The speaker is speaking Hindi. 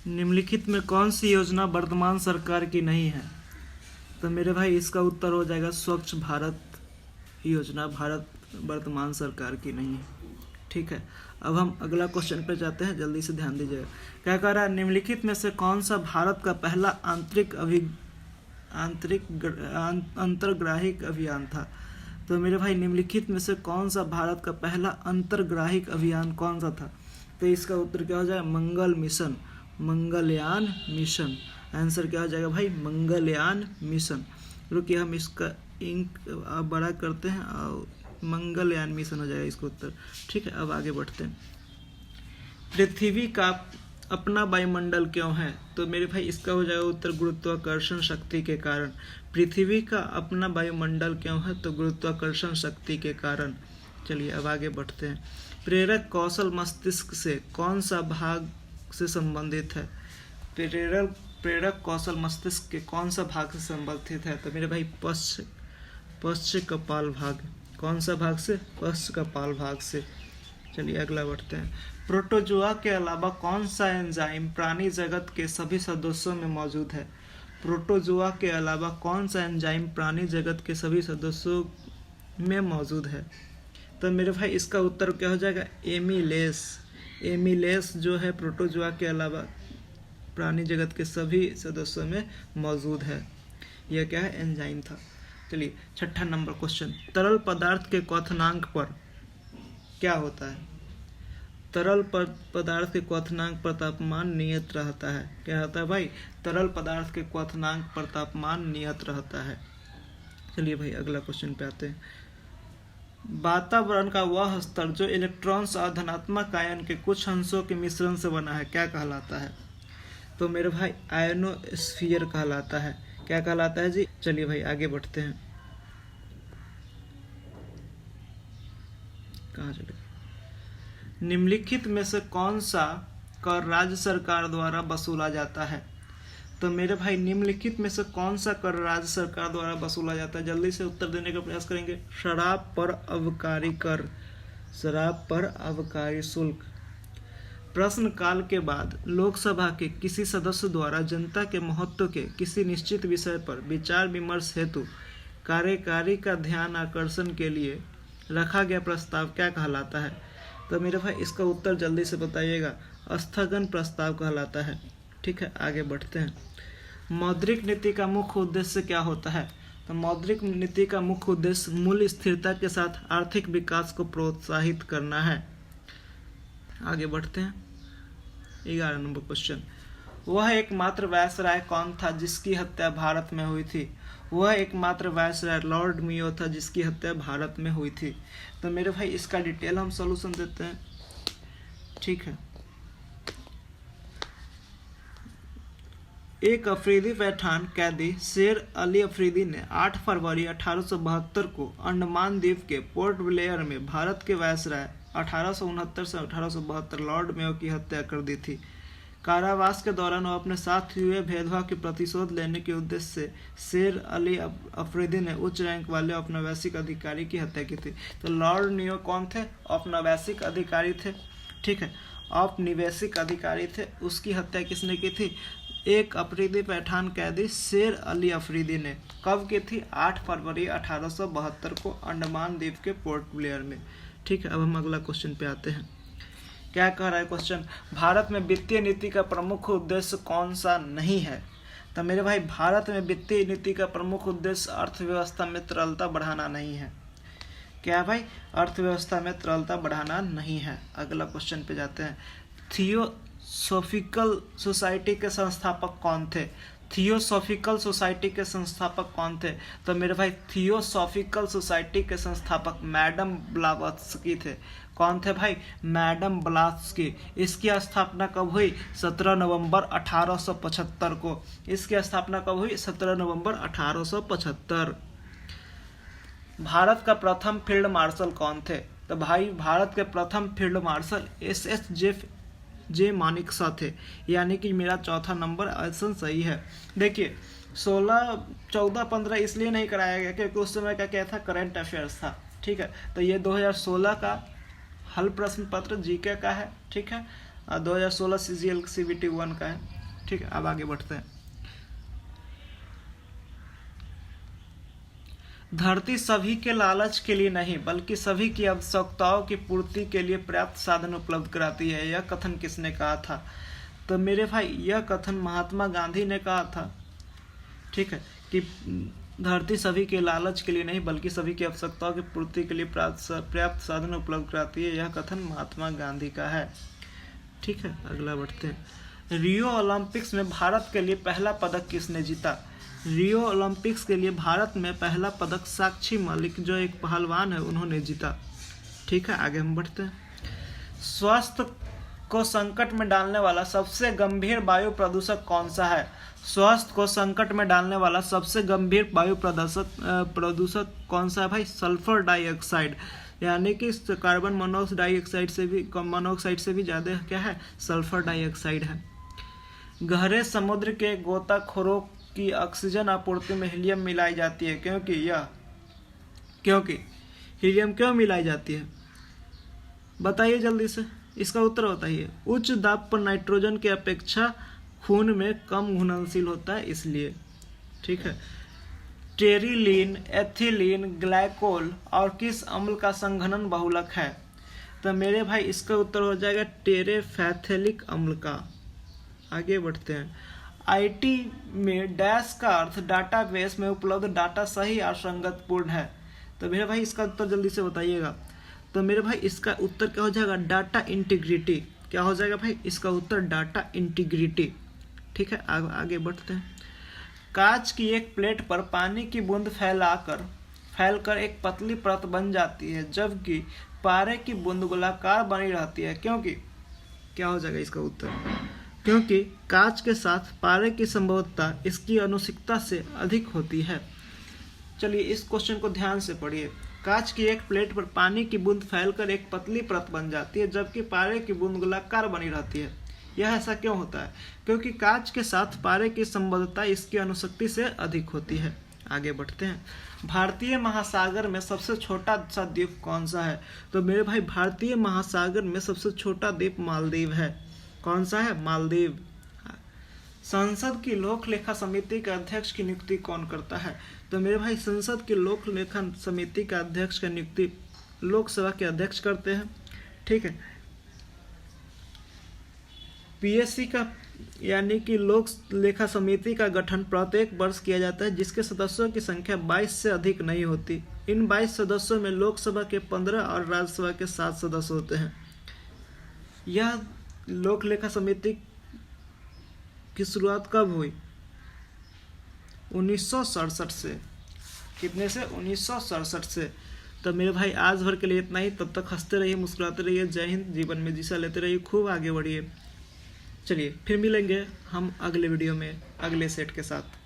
निम्नलिखित में कौन सी योजना वर्तमान सरकार की नहीं है? तो मेरे भाई इसका उत्तर हो जाएगा स्वच्छ भारत योजना भारत वर्तमान सरकार की नहीं है। ठीक है, अब हम अगला क्वेश्चन पे जाते हैं, जल्दी से ध्यान दीजिएगा। क्या कह रहा है? निम्नलिखित में से कौन सा भारत का पहला अंतर्ग्राहिक अभियान था? तो मेरे भाई निम्नलिखित में से कौन सा भारत का पहला अंतर्ग्राहिक अभियान कौन सा था? तो इसका उत्तर क्या हो जाएगा? मंगल मिशन, मंगलयान मिशन। आंसर क्या हो जाएगा भाई? मंगलयान मिशन। रुकिए हम इसका इंक बड़ा करते हैं और मंगलयान मिशन हो जाएगा इसका उत्तर। ठीक है, अब आगे बढ़ते हैं। पृथ्वी का अपना वायुमंडल क्यों है? तो मेरे भाई इसका हो जाएगा उत्तर गुरुत्वाकर्षण शक्ति के कारण। पृथ्वी का अपना वायुमंडल क्यों है? तो गुरुत्वाकर्षण शक्ति के कारण। चलिए अब आगे बढ़ते हैं। प्रेरक कौशल मस्तिष्क से कौन सा भाग से संबंधित है? प्रेरक कौशल मस्तिष्क के कौन सा भाग से संबंधित है? तो मेरे भाई पश्च कपाल भाग। कौन सा भाग से? पश्च कपाल भाग से। चलिए अगला बढ़ते हैं। प्रोटोजोआ के अलावा कौन सा एंजाइम प्राणी जगत के सभी सदस्यों में मौजूद है? प्रोटोजोआ के अलावा कौन सा एंजाइम प्राणी जगत के सभी सदस्यों में मौजूद है? तो मेरे भाई इसका उत्तर क्या हो जाएगा? एमिलेस। एमिलेस जो है प्रोटोजोआ के अलावा प्राणी जगत के सभी सदस्यों में मौजूद है। यह क्या है? एंजाइम था। चलिए 6ठा नंबर क्वेश्चन। तरल पदार्थ के क्वथनांक पर क्या होता है? तरल पदार्थ के क्वथनांक पर तापमान नियत रहता है। क्या होता है भाई? तरल पदार्थ के क्वथनांक पर तापमान नियत रहता है। चलिए भाई अगला क्वेश्चन पे आते हैं। वातावरण का वह स्तर जो इलेक्ट्रॉन्स और धनात्मक आयन के कुछ अंशों के मिश्रण से बना है क्या कहलाता है? तो मेरे भाई आयनोस्फीयर कहलाता है। क्या कहलाता है जी? चलिए भाई आगे बढ़ते हैं। कहाँ चले? निम्नलिखित में से कौन सा कर राज्य सरकार द्वारा वसूला जाता है? तो मेरे भाई निम्नलिखित में से कौन सा कर राज्य सरकार द्वारा वसूला जाता है? जल्दी से उत्तर देने का प्रयास करेंगे। शराब पर अबकारी कर, शराब पर अबकारी शुल्क। प्रश्न काल के बाद लोकसभा के किसी सदस्य द्वारा जनता के महत्व के किसी निश्चित विषय पर विचार विमर्श हेतु कार्यकारी का ध्यान आकर्षण के लिए रखा गया प्रस्ताव क्या कहलाता है? तो मेरे भाई इसका उत्तर जल्दी से बताइएगा। स्थगन प्रस्ताव कहलाता है। ठीक है, आगे बढ़ते हैं। मौद्रिक नीति का मुख्य उद्देश्य क्या होता है? तो मौद्रिक नीति का मुख्य उद्देश्य मूल्य स्थिरता के साथ आर्थिक विकास को प्रोत्साहित करना है। आगे बढ़ते हैं। 11 नंबर क्वेश्चन। वह एकमात्र वायसराय कौन था जिसकी हत्या भारत में हुई थी? वह एकमात्र वायसराय लॉर्ड मियो था जिसकी हत्या भारत में हुई थी। तो मेरे भाई इसका डिटेल हम सॉल्यूशन देते हैं। ठीक है, एक अफरीदी पैठान कैदी शेर अली अफरीदी ने 8 फरवरी 1872 को अंडमान द्वीप के पोर्ट ब्लेयर में भारत के वायसराय 1869 से 1872 लॉर्ड मेयो की हत्या कर दी थी। कारावास के दौरान वो अपने साथ हुए भेदभाव की प्रतिशोध लेने के उद्देश्य से शेर अली अफरीदी ने उच्च रैंक वाले औपनिवेशिक अधिकारी की हत्या की थी। तो लॉर्ड मेयो कौन थे? औपनिवेशिक अधिकारी थे। ठीक है, औपनिवेशिक अधिकारी थे। उसकी हत्या किसने की थी? एक अफरीदी पैठान कैदी शेर अली अफरीदी ने। कब की थी? 8 फरवरी 1872 को अंडमान द्वीप के पोर्ट ब्लेयर में। ठीक है, अब हम अगला क्वेश्चन पे आते हैं। क्या कह रहा है क्वेश्चन? भारत में वित्तीय नीति का प्रमुख उद्देश्य कौन सा नहीं है? तो मेरे भाई भारत में वित्तीय नीति का प्रमुख उद्देश्य अर्थव्यवस्था में तरलता बढ़ाना नहीं है। क्या भाई? अर्थव्यवस्था में तरलता बढ़ाना नहीं है। अगला क्वेश्चन पे जाते हैं। थियोसॉफिकल सोसाइटी के संस्थापक कौन थे? थियोसॉफिकल सोसाइटी के संस्थापक कौन थे? तो मेरे भाई थियोसॉफिकल सोसाइटी के संस्थापक मैडम ब्लावत्स्की थे। कौन थे भाई? Madam Blavatsky. इसकी स्थापना कब हुई? 17 नवंबर 1875 को। इसकी स्थापना कब हुई? 17 नवंबर 1875। भारत का प्रथम फील्ड मार्शल कौन थे? तो भाई भारत के प्रथम फील्ड मार्शल एस मानेकशॉ थे। यानी कि मेरा चौथा नंबर ऑप्शन सही है। देखिए 16, 14, 15 इसलिए नहीं कराया गया क्योंकि उस समय का क्या था? करंट अफेयर्स था। ठीक है, तो ये 2016 का हल प्रश्न पत्र जीके का है। ठीक है, 2016 CGL CBT 1 का है। ठीक है, अब आगे बढ़ते हैं। धरती सभी के लालच के लिए नहीं बल्कि सभी की आवश्यकताओं की पूर्ति के लिए पर्याप्त साधन उपलब्ध कराती है। यह कथन किसने कहा था? तो मेरे भाई यह कथन महात्मा गांधी ने कहा था। ठीक है, कि धरती सभी के लालच के लिए नहीं बल्कि सभी की आवश्यकताओं की पूर्ति के लिए पर्याप्त साधन उपलब्ध कराती है। यह कथन महात्मा गांधी का है। ठीक है, अगला बढ़ते हैं। रियो ओलंपिक्स में भारत के लिए पहला पदक किसने जीता? रियो ओलंपिक्स के लिए भारत में पहला पदक साक्षी मलिक जो एक पहलवान है उन्होंने जीता। ठीक है, आगे हम बढ़ते हैं। स्वास्थ्य को संकट में डालने वाला सबसे गंभीर वायु प्रदूषक कौन सा है? स्वास्थ्य को संकट में डालने वाला सबसे गंभीर वायु प्रदूषक कौन सा है भाई? सल्फर डाइऑक्साइड, यानी कि कार्बन मोनोऑक्साइड से भी ज़्यादा क्या है? सल्फर डाइऑक्साइड है। गहरे समुद्र के गोताखोरों की ऑक्सीजन आपूर्ति में हीलियम मिलाई जाती है क्योंकि हीलियम क्यों मिलाई जाती है? बताइए जल्दी से, इसका उत्तर बताइए। उच्च दाब पर नाइट्रोजन की अपेक्षा खून में कम घुलनशील होता है, इसलिए। ठीक है, टेरिलीन, एथिलीन, ग्लाइकोल और किस अम्ल का संघनन बहुलक है? तो मेरे भाई इसका उत्तर हो जाएगा टेरेफैथेलिक अम्ल का। आगे बढ़ते हैं। आईटी में डैश का अर्थ डाटाबेस में उपलब्ध डाटा सही और संगतपूर्ण है। तो मेरे भाई इसका उत्तर जल्दी से बताइएगा। तो मेरे भाई इसका उत्तर क्या हो जाएगा? Data integrity. क्या हो जाएगा भाई? इसका उत्तर डाटा इंटीग्रिटी। ठीक है, आगे बढ़ते हैं। कांच की एक प्लेट पर पानी की बूंद फैलकर एक पतली परत बन जाती है जबकि पारे की बूंद गोलाकार बनी रहती है, क्योंकि क्या हो जाएगा इसका उत्तर? क्योंकि कांच के साथ पारे की संभवतः इसकी अनुसिकता से अधिक होती है। चलिए इस क्वेश्चन को ध्यान से पढ़िए। कांच की एक प्लेट पर पानी की बूंद फैलकर एक पतली परत बन जाती है जबकि पारे की बूंद गोलाकार बनी रहती है। यह ऐसा क्यों होता है? क्योंकि कांच के साथ पारे की संबद्धता इसकी अनुशक्ति से अधिक होती है। आगे बढ़ते हैं। भारतीय महासागर में सबसे छोटा सा द्वीप कौन सा है? तो मेरे भाई भारतीय महासागर में सबसे छोटा द्वीप मालदीव है। कौन सा है? मालदीव। संसद की लोक लेखा समिति के अध्यक्ष की नियुक्ति कौन करता है? तो मेरे भाई संसद की लोक लेखा समिति का अध्यक्ष का नियुक्ति लोकसभा के अध्यक्ष करते हैं। ठीक है, पीएससी का यानी कि लोक लेखा समिति का गठन प्रत्येक वर्ष किया जाता है जिसके सदस्यों की संख्या 22 से अधिक नहीं होती। इन 22 सदस्यों में लोकसभा के 15 और राज्यसभा के 7 सदस्य होते हैं। यह लोक लेखा समिति की शुरुआत कब हुई? 1967 से। कितने से? 1967 से। तो मेरे भाई आज भर के लिए इतना ही। तब तक हंसते रहिए, मुस्कुराते रहिए। जय हिंद। जीवन में दिशा लेते रहिए, खूब आगे बढ़िए। चलिए फिर मिलेंगे हम अगले वीडियो में अगले सेट के साथ।